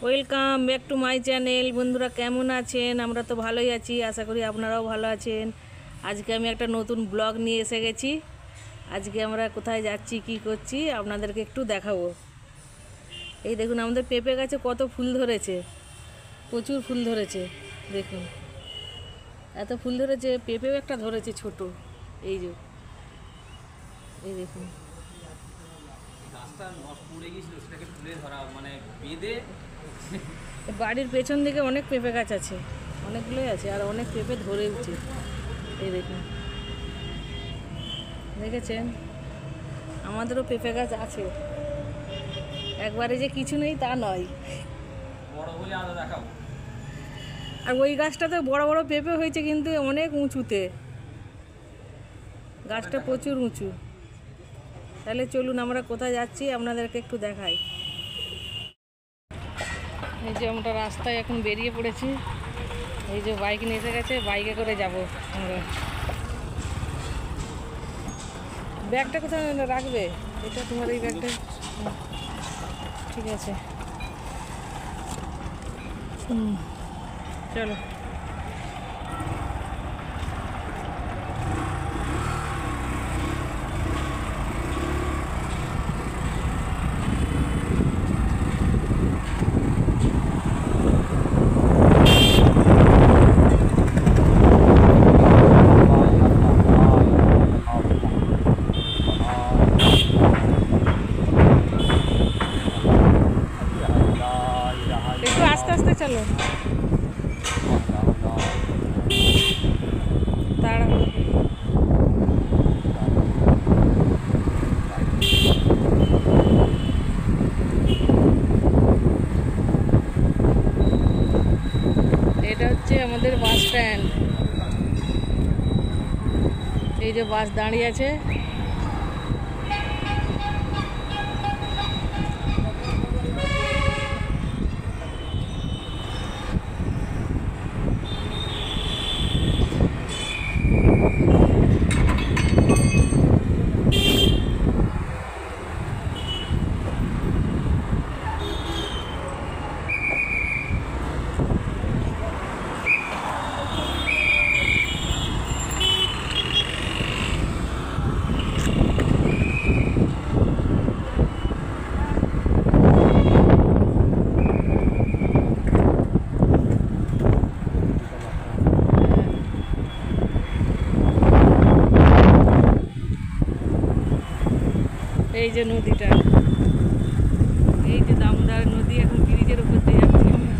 Welcome back to my channel. বন্ধুরা কেমন আছেন? আমরা তো ভালোই আছি, আশা করি আপনারাও ভালো আছেন। আজকে আমি একটা নতুন ব্লগ নিয়ে এসে গেছি। আজকে আমরা কোথায় যাচ্ছি, কি করছি আপনাদেরকে একটু দেখাবো। এই দেখুন আমাদের পেঁপে গাছে কত ফুল ধরেছে, প্রচুর ফুল ধরেছে। দেখুন এত ফুল ধরেছে, পেঁপেও একটা ধরেছে ছোট। এই যে এই দেখুন বাড়ির পেছন দিকে অনেক পেঁপে গাছ আছে, অনেকগুলোই আছে, আর অনেক পেঁপে ধরেওছে। এই দেখুন, দেখেছেন আমাদেরও পেঁপে গাছ আছে, একবারে যে কিছু নেই তা নয়। আর ওই গাছটাতে বড় বড় পেঁপে হয়েছে, কিন্তু অনেক উঁচুতে, গাছটা প্রচুর উঁচু। তাহলে চলুন আমরা কোথায় যাচ্ছি আপনাদেরকে একটু দেখাই। এই যে আমরা রাস্তায় এখন বেরিয়ে পড়েছি। এই যে বাইক নিয়ে এসে গেছে, বাইকে করে যাব আমরা। ব্যাগটা কোথায় রাখবে? এটা তোমার এই ব্যাগটা? ঠিক আছে, চলো। একটু আস্তে আস্তে চলো, তাড়াহুড়ো। এটা হচ্ছে আমাদের বাস স্ট্যান্ড। এই যে বাস দাঁড়িয়ে আছে। এই যে নদীটা, এই যে দামোদর নদী, এখন ব্রিজের উপর দিয়ে যাচ্ছি আমরা।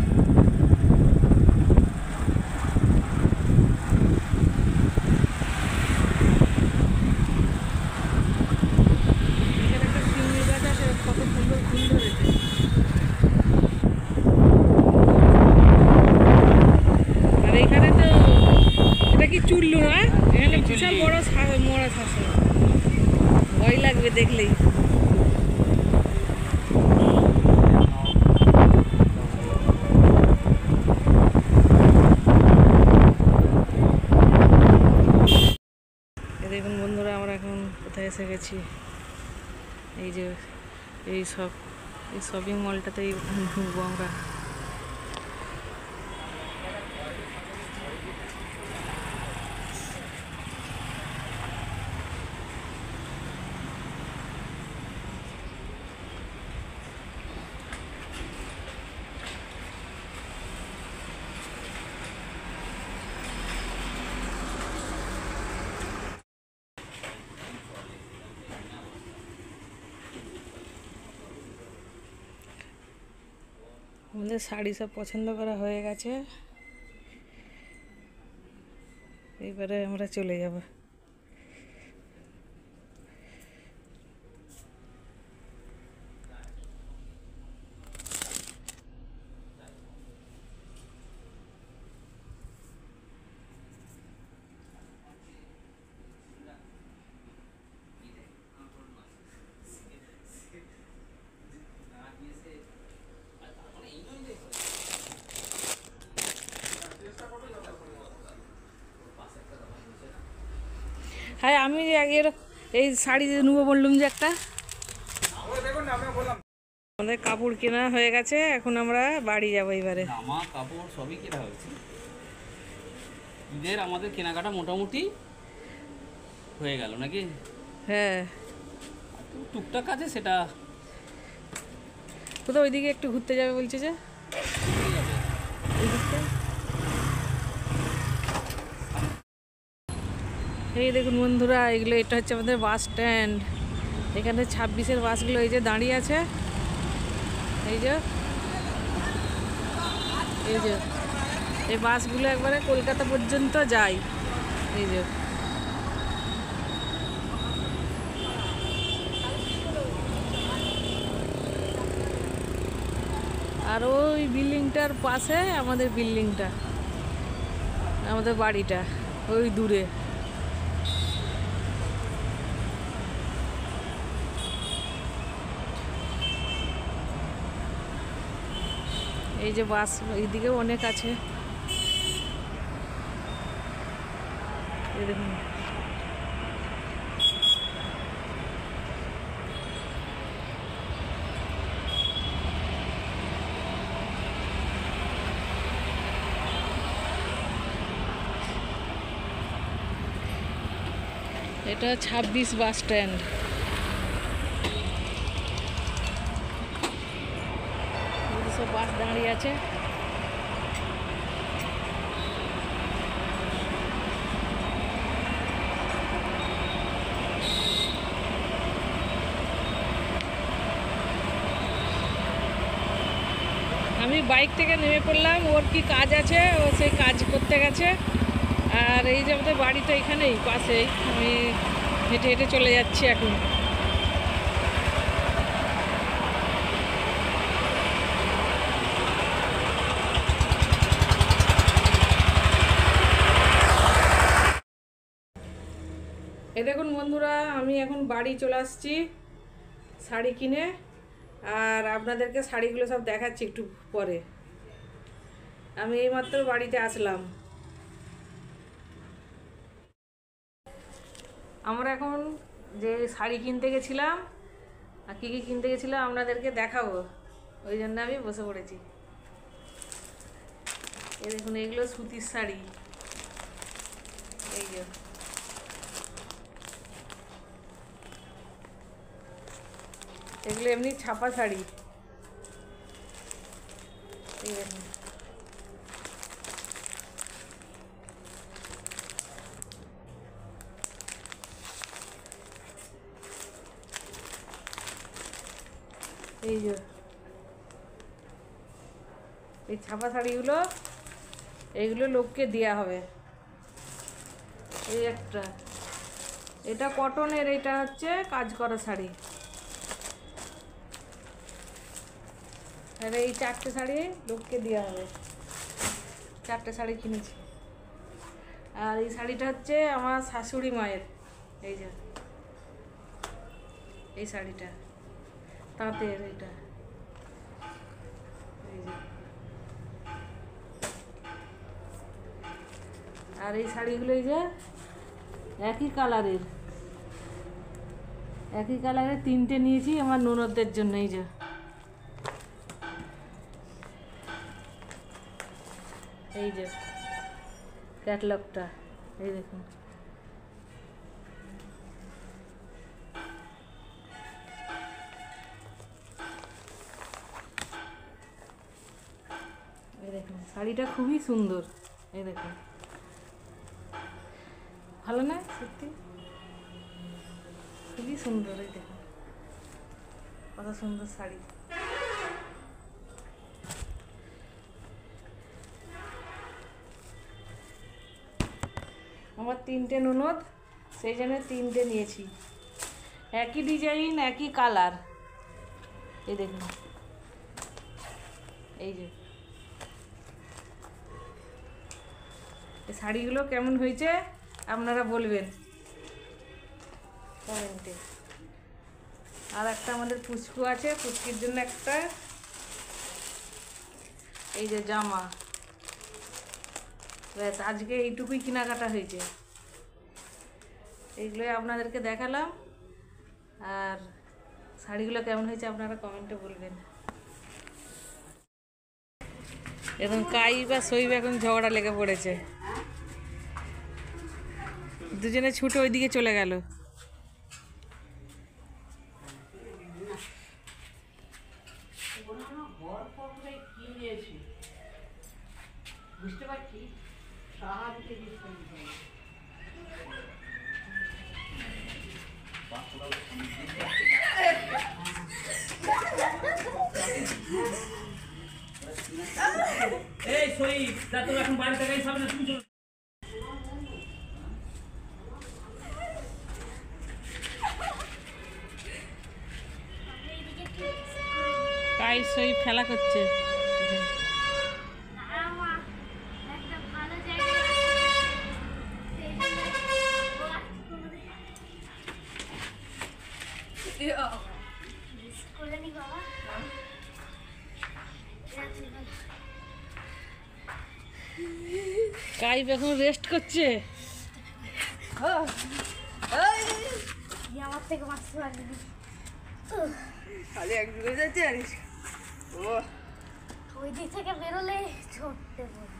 এখানে একটা শিউলি গাছ আছে, কত সুন্দর ফুল ধরেছে। আর এখানে তো এটা কি চুল্লু না? এখানে বিশাল বড় মরা আছে, ভয় লাগবে দেখলেই। দেখুন বন্ধুরা, আমরা এখন কোথায় এসে গেছি। এই যে এই শপিং মলটাতেই ঢুকবো আমরা। আমাদের শাড়ি সব পছন্দ করা হয়ে গেছে, এবারে আমরা চলে যাব। হ্যাঁ, আমি এই শাড়ি নেবো বললাম যে একটা। আমাদের কাপড় কেনা হয়ে গেছে, এখন আমরা বাড়ি যাবো এবারে। জামা কাপড় সবই কেনা হয়েছে। ঈদের আমাদের কেনাকাটা মোটামুটি হয়ে গেল নাকি? হ্যাঁ, টুকটাক আছে সেটা কোথাও ওইদিকে একটু ঘুরতে যাবে বলছে যে হয়ে যাবে। ওই দিকটা। এই দেখুন বন্ধুরা, এগুলো এটা হচ্ছে আমাদের বাস স্ট্যান্ড। এখানে 26-এর বাসগুলো এই যে দাঁড়িয়ে আছে, এই যে এই যে এই বাসগুলো একবারে কলকাতা পর্যন্ত যায়। এই যে আর ওই বিল্ডিংটার পাশে আমাদের বিল্ডিংটা, আমাদের বাড়িটা ওই দূরে। এই যে বাস এইদিকেও অনেক আছে, এই দেখুন। এটা 26 বাস স্ট্যান্ড। সব বাস দাঁড়িয়ে আছে। আমি বাইক থেকে নেমে পড়লাম, ওর কি কাজ আছে, ও সেই কাজ করতে গেছে। আর এই যে আমাদের বাড়িটা এখানেই পাশেই, আমি হেঁটে হেঁটে চলে যাচ্ছি এখন। এই দেখুন বন্ধুরা, আমি এখন বাড়ি চলে আসছি শাড়ি কিনে, আর আপনাদেরকে শাড়িগুলো সব দেখাচ্ছি একটু পরে। আমি এইমাত্র বাড়িতে আসলাম। আমরা এখন যে শাড়ি কিনতে গেছিলাম আর কী কী কিনতে গেছিলাম আপনাদেরকে দেখাবো, ওই জন্য আমি বসে পড়েছি। এই দেখুন, এগুলো সুতির শাড়ি। এই যে এগুলো এমনি ছাপা শাড়ি। এই দেখুন, এই যে এই ছাপা শাড়িগুলো, এইগুলো লোককে দেওয়া হবে। এই একটা, এটা কটনের, এটা হচ্ছে কাজ করা শাড়ি। আর এই 4টে শাড়ি লোককে দেওয়া হবে। 4টে শাড়ি কিনেছি। আর এই শাড়িটা হচ্ছে আমার শাশুড়ি মায়ের। এই যে এই শাড়িটা তাঁতের, এটা এই যে। আর এই শাড়িগুলো এই যে একই কালারের, একই কালারের 3টে নিয়েছি আমার ননদদের জন্য। এই যে এই যে ক্যাটলগটা, এই দেখুন। এই দেখুন, শাড়িটা খুবই সুন্দর। এই দেখুন, ভালো না? সত্যি খুবই সুন্দর। এই দেখুন কত সুন্দর শাড়ি। আমার 3টে ননদ, সেই জন্য 3টে নিয়েছি। একই ডিজাইন, একই কালার। এই দেখুন, এই যে এই শাড়িগুলো কেমন হয়েছে আপনারা বলবেন কমেন্টে। আর একটা আমাদের পুচকু আছে, পুচকির জন্য একটা এই যে জামা। ব্যাস, আজকে এইটুকুই কেনাকাটা হয়েছে। এইগুলোই আপনাদেরকে দেখালাম। আর শাড়িগুলো কেমন হয়েছে আপনারা কমেন্টে বলবেন। এখন কাই বা সইব এখন ঝগড়া লেগে পড়েছে, দুজনে ছুটে ওইদিকে চলে গেল। বুঝতে পারছি সাহায্যে দিতে এই সই তা তো এখন বাড়ি থেকে সামনে তুমি চলো। কাই সই খেলা করছে। কাই এখন রেস্ট করছে। আমার থেকে মারতে পারবি খালি একদিকে যাচ্ছে আর ও ওই দিক থেকে বেরোলে ছুটতে পড়ে।